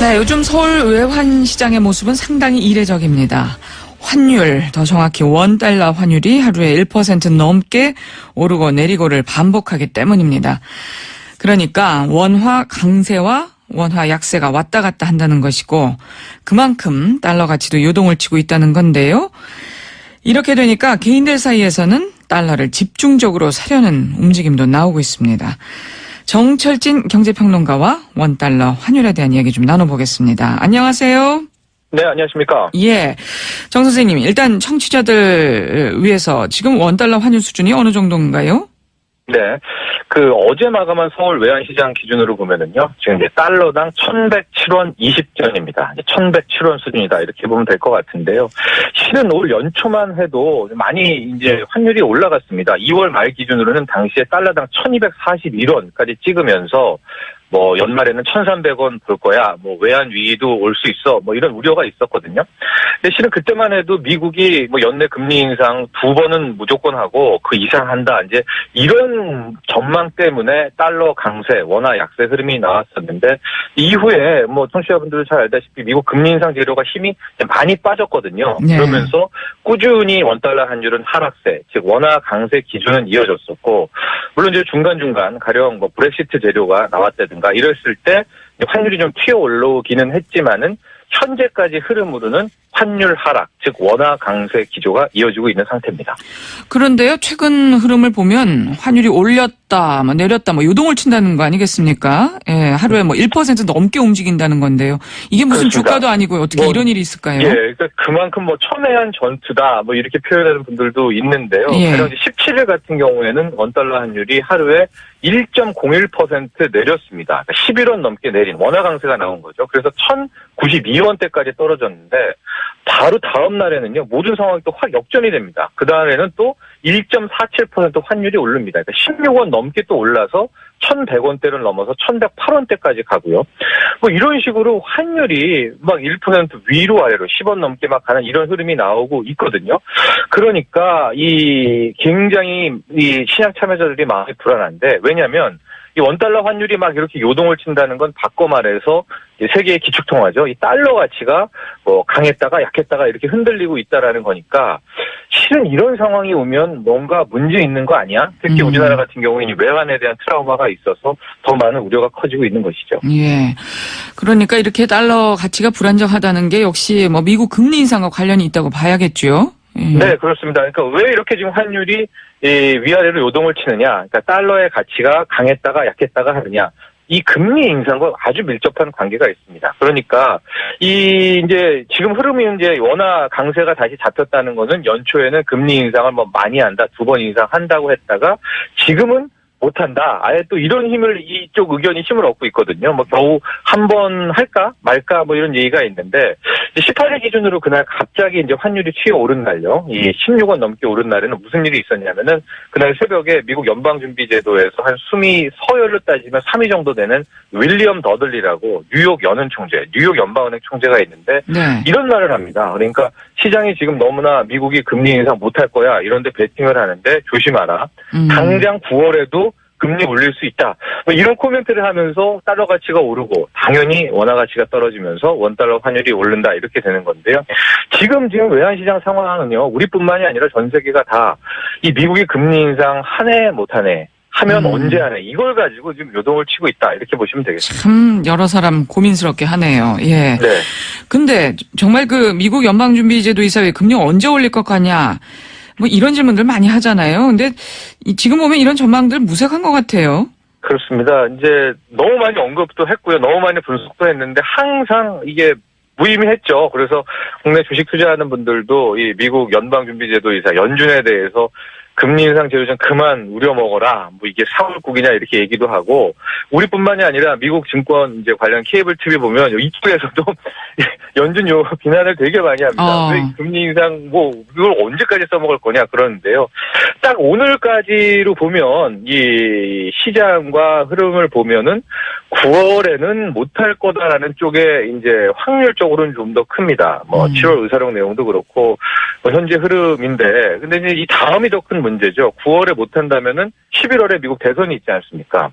네, 요즘 서울 외환시장의 모습은 상당히 이례적입니다. 환율, 더 정확히 원달러 환율이 하루에 1% 넘게 오르고 내리고를 반복하기 때문입니다. 그러니까 원화 강세와 원화 약세가 왔다 갔다 한다는 것이고 그만큼 달러 가치도 요동을 치고 있다는 건데요. 이렇게 되니까 개인들 사이에서는 달러를 집중적으로 사려는 움직임도 나오고 있습니다. 정철진 경제평론가와 원달러 환율에 대한 이야기 좀 나눠보겠습니다. 안녕하세요. 네, 안녕하십니까. 예. 정 선생님, 일단 청취자들 위해서 지금 원달러 환율 수준이 어느 정도인가요? 네. 어제 마감한 서울 외환시장 기준으로 보면은요, 지금 이제 달러당 1,107원 20전입니다. 1,107원 수준이다. 이렇게 보면 될 것 같은데요. 실은 올 연초만 해도 많이 이제 환율이 올라갔습니다. 2월 말 기준으로는 당시에 달러당 1,241원까지 찍으면서 연말에는 1,300원 볼 거야. 외환 위기도 올 수 있어. 이런 우려가 있었거든요. 근데 실은 그때만 해도 미국이 연내 금리 인상 2번은 무조건 하고 그 이상 한다. 이제 이런 전망 때문에 달러 강세, 원화 약세 흐름이 나왔었는데 이후에 청취자분들도 잘 알다시피 미국 금리 인상 재료가 힘이 많이 빠졌거든요. 네. 그러면서 꾸준히 원달러 환율은 하락세, 즉 원화 강세 기준은 이어졌었고 물론 이제 중간중간 가령 브렉시트 재료가 나왔다든가 이랬을 때 환율이 좀 튀어 올라오기는 했지만은 현재까지 흐름으로는 환율 하락, 즉 원화 강세 기조가 이어지고 있는 상태입니다. 그런데요, 최근 흐름을 보면 환율이 올렸다, 내렸다, 요동을 친다는 거 아니겠습니까? 예, 하루에 1% 넘게 움직인다는 건데요. 이게 무슨 그렇습니다. 주가도 아니고 어떻게 이런 일이 있을까요? 예, 그러니까 그만큼 첨예한 전투다, 이렇게 표현하는 분들도 있는데요. 예. 가령 17일 같은 경우에는 원달러 환율이 하루에 1.01% 내렸습니다. 그러니까 11원 넘게 내린 원화 강세가 나온 거죠. 그래서 1,092원대까지 떨어졌는데 바로 다음 날에는요, 모든 상황이 또 확 역전이 됩니다. 그 다음에는 또 1.47% 환율이 오릅니다. 그러니까 16원 넘게 또 올라서 1,100원대를 넘어서 1,108원대까지 가고요. 이런 식으로 환율이 1% 위로 아래로 10원 넘게 가는 이런 흐름이 나오고 있거든요. 그러니까 굉장히 시장 참여자들이 마음이 불안한데, 왜냐하면 이 원달러 환율이 이렇게 요동을 친다는 건 바꿔 말해서 세계의 기축통화죠. 이 달러 가치가 강했다가 약했다가 이렇게 흔들리고 있다라는 거니까 실은 이런 상황이 오면 뭔가 문제 있는 거 아니야? 특히 우리나라 같은 경우에는 외환에 대한 트라우마가 있어서 더 많은 우려가 커지고 있는 것이죠. 예. 그러니까 이렇게 달러 가치가 불안정하다는 게 역시 미국 금리 인상과 관련이 있다고 봐야겠죠. 네, 그렇습니다. 그러니까 왜 이렇게 지금 환율이 위아래로 요동을 치느냐? 그러니까 달러의 가치가 강했다가 약했다가 하느냐? 이 금리 인상과 아주 밀접한 관계가 있습니다. 그러니까 이제 지금 흐름이 이제 원화 강세가 다시 잡혔다는 거는 연초에는 금리 인상을 많이 한다, 2번 이상 한다고 했다가 지금은 못한다. 아예 또 이런 힘을 이쪽 의견이 힘을 얻고 있거든요. 겨우 한 번 할까 말까 이런 얘기가 있는데 18일 기준으로 그날 갑자기 이제 환율이 튀어 오른 날요. 이 16원 넘게 오른 날에는 무슨 일이 있었냐면은 그날 새벽에 미국 연방준비제도에서 한 숨이 서열로 따지면 3위 정도 되는 윌리엄 더들리라고 뉴욕 연은 총재, 뉴욕 연방은행 총재가 있는데 네. 이런 말을 합니다. 그러니까 시장이 지금 너무나 미국이 금리 인상 못할 거야 이런데 베팅을 하는데 조심하라. 당장 9월에도 금리 올릴 수 있다. 이런 코멘트를 하면서 달러 가치가 오르고 당연히 원화 가치가 떨어지면서 원달러 환율이 오른다 이렇게 되는 건데요. 지금 외환시장 상황은요. 우리뿐만이 아니라 전 세계가 다 이 미국이 금리 인상 하네 못하네 하면 언제 하네 이걸 가지고 지금 요동을 치고 있다 이렇게 보시면 되겠습니다. 참 여러 사람 고민스럽게 하네요. 예. 네. 근데 정말 미국 연방준비제도 이사회 금리 언제 올릴 것 같냐? 이런 질문들 많이 하잖아요. 근데 지금 보면 이런 전망들 무색한 것 같아요. 그렇습니다. 이제 너무 많이 언급도 했고요. 너무 많이 분석도 했는데 항상 이게 무의미했죠. 그래서 국내 주식 투자하는 분들도 이 미국 연방준비제도이사 연준에 대해서 금리 인상 제로 좀 그만 우려먹어라. 이게 사월국이냐 이렇게 얘기도 하고 우리뿐만이 아니라 미국 증권 이제 관련 케이블 TV 보면 이쪽에서도 연준 비난을 되게 많이 합니다. 왜 금리 인상 이걸 언제까지 써먹을 거냐 그러는데요. 딱 오늘까지로 보면 이 시장과 흐름을 보면은 9월에는 못할 거다라는 쪽에 이제 확률적으로는 좀 더 큽니다. 7월 의사록 내용도 그렇고 현재 흐름인데 근데 이제 이 다음이 더 큰 문제죠. 9월에 못한다면은 11월에 미국 대선이 있지 않습니까?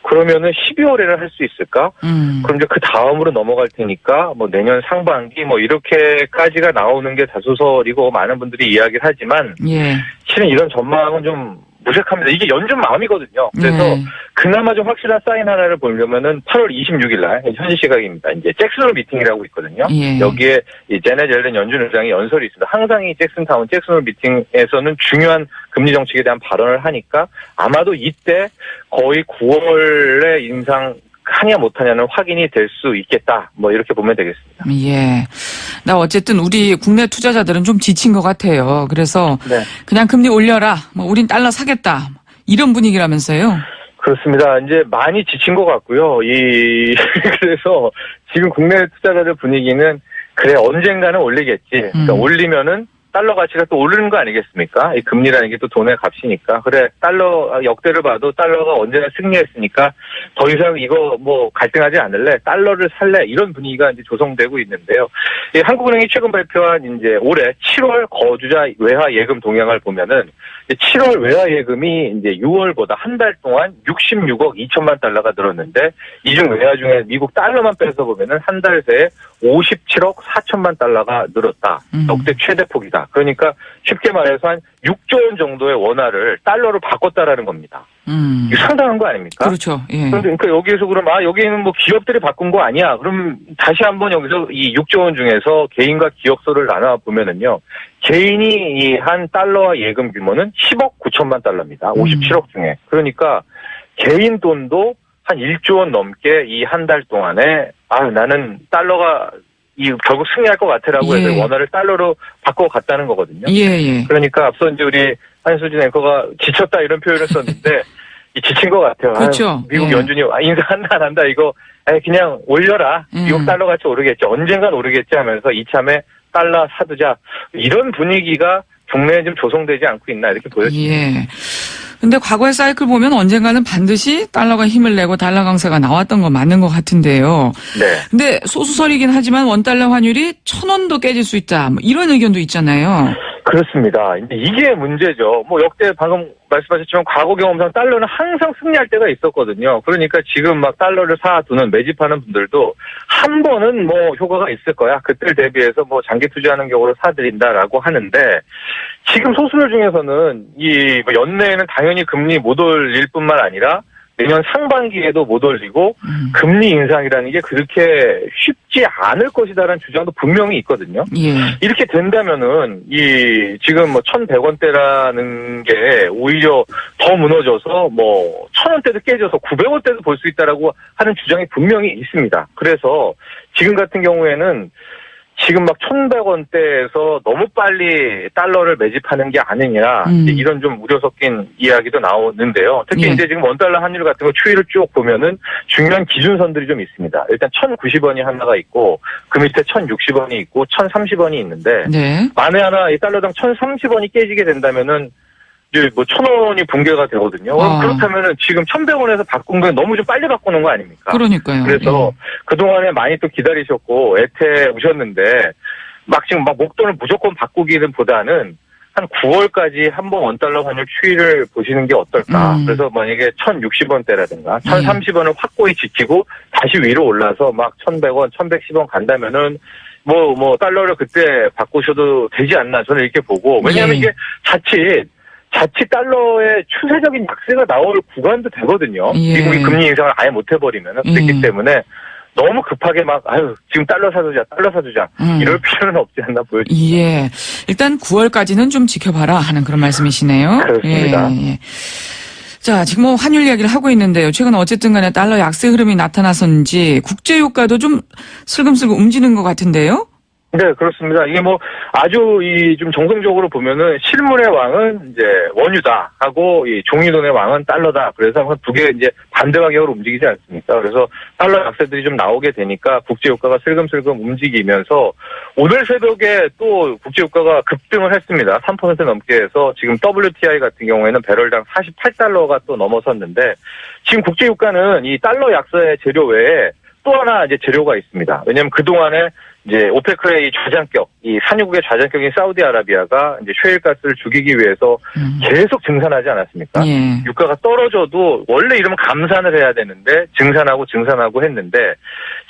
그러면은 12월에는 할 수 있을까? 그럼 이제 그 다음으로 넘어갈 테니까 뭐 내년 상반기 뭐 이렇게까지가 나오는 게 다소설이고 많은 분들이 이야기를 하지만 예. 실은 이런 전망은 좀 무색합니다. 이게 연준 마음이거든요. 그래서 그나마 좀 확실한 사인 하나를 보려면은 8월 26일 날 현지 시각입니다. 이제 잭슨홀 미팅이라고 있거든요. 예. 여기에 이 제넷 옐런 연준 의장이 연설이 있습니다. 항상 이 잭슨홀 미팅에서는 중요한 금리 정책에 대한 발언을 하니까 아마도 이때 거의 9월에 인상 하냐 못하냐는 확인이 될 수 있겠다. 뭐 이렇게 보면 되겠습니다. 예. 나 어쨌든 우리 국내 투자자들은 좀 지친 것 같아요. 그래서 네. 그냥 금리 올려라. 뭐 우린 달러 사겠다. 이런 분위기라면서요. 그렇습니다. 이제 많이 지친 것 같고요. 그래서 지금 국내 투자자들 분위기는 그래 언젠가는 올리겠지. 그러니까 올리면은 달러 가치가 또 오르는 거 아니겠습니까? 이 금리라는 게 또 돈의 값이니까. 그래, 달러 역대를 봐도 달러가 언제나 승리했으니까 더 이상 이거 뭐 갈등하지 않을래? 달러를 살래? 이런 분위기가 이제 조성되고 있는데요. 이 한국은행이 최근 발표한 이제 올해 7월 거주자 외화 예금 동향을 보면은 7월 외화 예금이 이제 6월보다 한 달 동안 66억 2천만 달러가 늘었는데 이 중 외화 중에 미국 달러만 빼서 보면은 한 달 새에 57억 4천만 달러가 늘었다. 역대 최대폭이다. 그러니까 쉽게 말해서 한 6조 원 정도의 원화를 달러로 바꿨다라는 겁니다. 이거 상당한 거 아닙니까? 그렇죠. 예. 그러니까 여기에서 그럼 여기는 뭐 기업들이 바꾼 거 아니야? 그럼 다시 한번 여기서 이 6조 원 중에서 개인과 기업소를 나눠 보면은요. 개인이 이 한 달러와 예금 규모는 10억 9천만 달러입니다. 57억 중에. 그러니까 개인 돈도 한 1조 원 넘게 이 한 달 동안에 나는 달러가 결국 승리할 것 같으라고 해서 원화를 달러로 바꿔갔다는 거거든요. 예. 그러니까 앞서 이제 우리 한수진 앵커가 지쳤다 이런 표현을 썼는데 지친 것 같아요. 그렇죠. 미국 연준이 인상한다 안 한다 이거 그냥 올려라. 미국 달러 같이 오르겠지. 언젠간 오르겠지 하면서 이참에 달러 사두자. 이런 분위기가 국내에 좀 조성되지 않고 있나 이렇게 보여집니다. 예. 근데 과거의 사이클 보면 언젠가는 반드시 달러가 힘을 내고 달러 강세가 나왔던 건 맞는 것 같은데요. 네. 근데 소수설이긴 하지만 원달러 환율이 1,000원도 깨질 수 있다. 뭐 이런 의견도 있잖아요. 그렇습니다. 이게 문제죠. 뭐 역대 방금 말씀하셨지만 과거 경험상 달러는 항상 승리할 때가 있었거든요. 그러니까 지금 막 달러를 사두는 매집하는 분들도 한 번은 뭐 효과가 있을 거야. 그때를 대비해서 뭐 장기 투자하는 경우로 사드린다라고 하는데 지금 소수들 중에서는 이 연내에는 당연히 금리 못 올릴 뿐만 아니라 내년 상반기에도 못 올리고 금리 인상이라는 게 그렇게 쉽지 않을 것이다라는 주장도 분명히 있거든요. 예. 이렇게 된다면은 지금 뭐 1,100원대라는 게 오히려 더 무너져서 뭐 1,000원대도 깨져서 900원대도 볼 수 있다라고 하는 주장이 분명히 있습니다. 그래서 지금 같은 경우에는 지금 막 1,100원대에서 너무 빨리 달러를 매집하는 게 아니냐 이런 좀 우려 섞인 이야기도 나오는데요. 특히 이제 지금 원달러 환율 같은 거 추이를 쭉 보면은 중요한 기준선들이 좀 있습니다. 일단 1,090원이 하나가 있고 그 밑에 1,060원이 있고 1,030원이 있는데 만에 하나 이 달러당 1,030원이 깨지게 된다면은 이제 뭐 1,000원이 붕괴가 되거든요. 그렇다면은 지금 1,100원에서 바꾼 건 너무 좀 빨리 바꾸는 거 아닙니까? 그러니까요. 그래서 그동안에 많이 또 기다리셨고 애태우셨는데 막 지금 막 목돈을 무조건 바꾸기는 보다는 한 9월까지 한번 원달러 환율 추이를 보시는 게 어떨까. 그래서 만약에 1,060원대라든가 1,030원을 확고히 지키고 다시 위로 올라서 막 1,100원, 1,110원 간다면은 뭐 달러를 그때 바꾸셔도 되지 않나 저는 이렇게 보고 왜냐하면 이게 자칫 달러의 추세적인 약세가 나올 구간도 되거든요. 미국이 금리 인상을 아예 못 해버리면 그렇기 때문에 너무 급하게 지금 달러 사두자 이럴 필요는 없지 않나 보여집니다. 예. 일단 9월까지는 좀 지켜봐라 하는 그런 말씀이시네요. 그렇습니다. 예. 자, 지금 뭐 환율 이야기를 하고 있는데요. 최근 어쨌든 간에 달러 약세 흐름이 나타나서인지 국제유가도 좀 슬금슬금 움직이는 것 같은데요. 네, 그렇습니다. 이게 뭐 아주 좀 정성적으로 보면은 실물의 왕은 이제 원유다 하고 이 종이돈의 왕은 달러다. 그래서 두 개 이제 반대 방향으로 움직이지 않습니까? 그래서 달러 약세들이 좀 나오게 되니까 국제유가가 슬금슬금 움직이면서 오늘 새벽에 또 국제유가가 급등을 했습니다. 3% 넘게 해서 지금 WTI 같은 경우에는 배럴당 48달러가 또 넘어섰는데 지금 국제유가는 이 달러 약세 재료 외에 또 하나 이제 재료가 있습니다. 왜냐하면 그동안에 이제 오페크의 이 좌장격, 이 산유국의 좌장격인 사우디아라비아가 이제 셰일가스를 죽이기 위해서 계속 증산하지 않았습니까? 예. 유가가 떨어져도 원래 이러면 감산을 해야 되는데 증산하고 했는데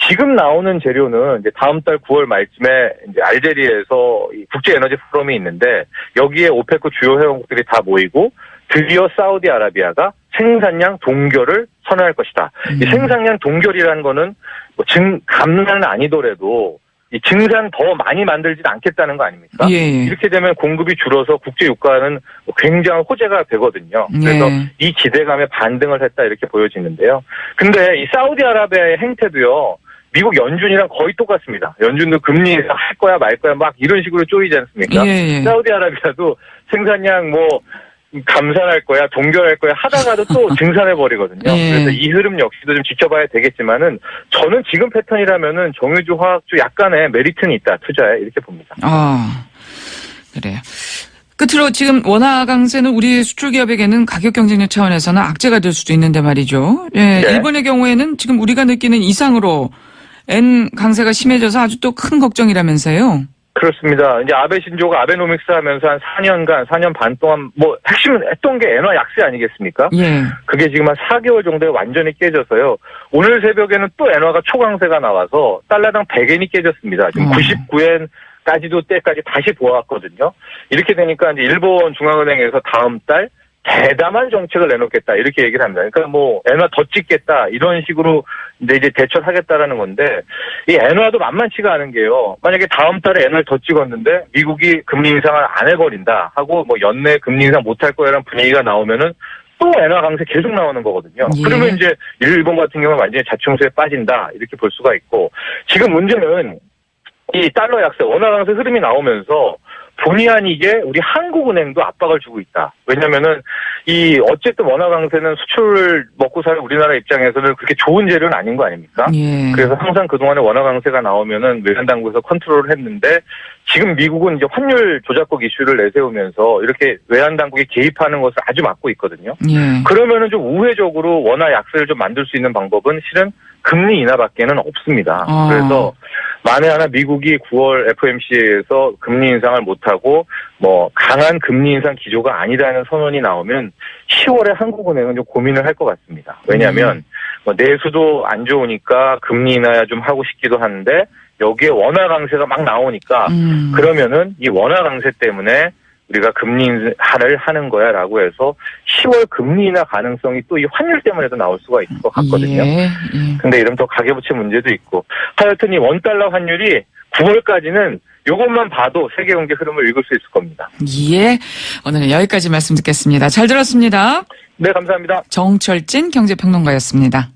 지금 나오는 재료는 이제 다음 달 9월 말쯤에 이제 알제리에서 이 국제 에너지 포럼이 있는데 여기에 오페크 주요 회원국들이 다 모이고 드디어 사우디아라비아가 생산량 동결을 선언할 것이다. 이 생산량 동결이라는 거는 뭐 감산은 아니더라도 이 증산 더 많이 만들지는 않겠다는 거 아닙니까? 예. 이렇게 되면 공급이 줄어서 국제 유가는 굉장한 호재가 되거든요. 그래서 예. 이 기대감에 반등을 했다 이렇게 보여지는데요. 근데 이 사우디아라비아의 행태도요. 미국 연준이랑 거의 똑같습니다. 연준도 금리 할 거야 말 거야 막 이런 식으로 쪼이지 않습니까? 예. 사우디아라비아도 생산량 뭐 감산할 거야, 동결할 거야 하다가도 또 증산해 버리거든요. 예. 그래서 이 흐름 역시도 좀 지켜봐야 되겠지만은 저는 지금 패턴이라면은 정유주, 화학주 약간의 메리트는 있다 투자에 이렇게 봅니다. 그래요. 끝으로 지금 원화 강세는 우리 수출 기업에게는 가격 경쟁력 차원에서는 악재가 될 수도 있는데 말이죠. 예, 네. 일본의 경우에는 지금 우리가 느끼는 이상으로 엔 강세가 심해져서 아주 또 큰 걱정이라면서요. 그렇습니다. 이제 아베 신조가 아베노믹스 하면서 한 4년 반 동안 뭐 핵심 했던 게 엔화 약세 아니겠습니까? 예. 그게 지금 한 4개월 정도에 완전히 깨져서요. 오늘 새벽에는 또 엔화가 초강세가 나와서 달러당 100엔이 깨졌습니다. 지금 99엔까지도 때까지 다시 보았거든요. 이렇게 되니까 이제 일본 중앙은행에서 다음 달 대담한 정책을 내놓겠다 이렇게 얘기를 합니다. 그러니까 뭐 엔화 더 찍겠다 이런 식으로 이제 대처를 하겠다라는 건데 이 엔화도 만만치가 않은 게요. 만약에 다음 달에 엔화를 더 찍었는데 미국이 금리 인상을 안 해버린다 하고 뭐 연내 금리 인상 못할 거라는 분위기가 나오면은 또 엔화 강세 계속 나오는 거거든요. 예. 그러면 이제 일본 같은 경우는 완전히 자충수에 빠진다 이렇게 볼 수가 있고 지금 문제는 이 달러 약세, 원화 강세 흐름이 나오면서 본의 아니게 우리 한국은행도 압박을 주고 있다. 왜냐면은 이 어쨌든 원화 강세는 수출 먹고 사는 우리나라 입장에서는 그렇게 좋은 재료는 아닌 거 아닙니까? 예. 그래서 항상 그동안에 원화 강세가 나오면은 외환 당국에서 컨트롤을 했는데 지금 미국은 이제 환율 조작국 이슈를 내세우면서 이렇게 외환 당국이 개입하는 것을 아주 막고 있거든요. 예. 그러면은 좀 우회적으로 원화 약세를 좀 만들 수 있는 방법은 실은 금리 인하밖에는 없습니다. 그래서 만에 하나 미국이 9월 FOMC에서 금리 인상을 못하고 뭐 강한 금리 인상 기조가 아니라는 선언이 나오면 10월에 한국은행은 좀 고민을 할 것 같습니다. 왜냐하면 뭐 내수도 안 좋으니까 금리 인하 좀 하고 싶기도 하는데 여기에 원화 강세가 막 나오니까 그러면은 이 원화 강세 때문에 우리가 금리 인하를 하는 거야라고 해서 10월 금리 인하 가능성이 또 이 환율 때문에도 나올 수가 있을 것 같거든요. 예. 근데 이러면 또 가계부채 문제도 있고 하여튼 이 원달러 환율이 9월까지는 이것만 봐도 세계 경제 흐름을 읽을 수 있을 겁니다. 예. 오늘은 여기까지 말씀 듣겠습니다. 잘 들었습니다. 네, 감사합니다. 정철진 경제평론가였습니다.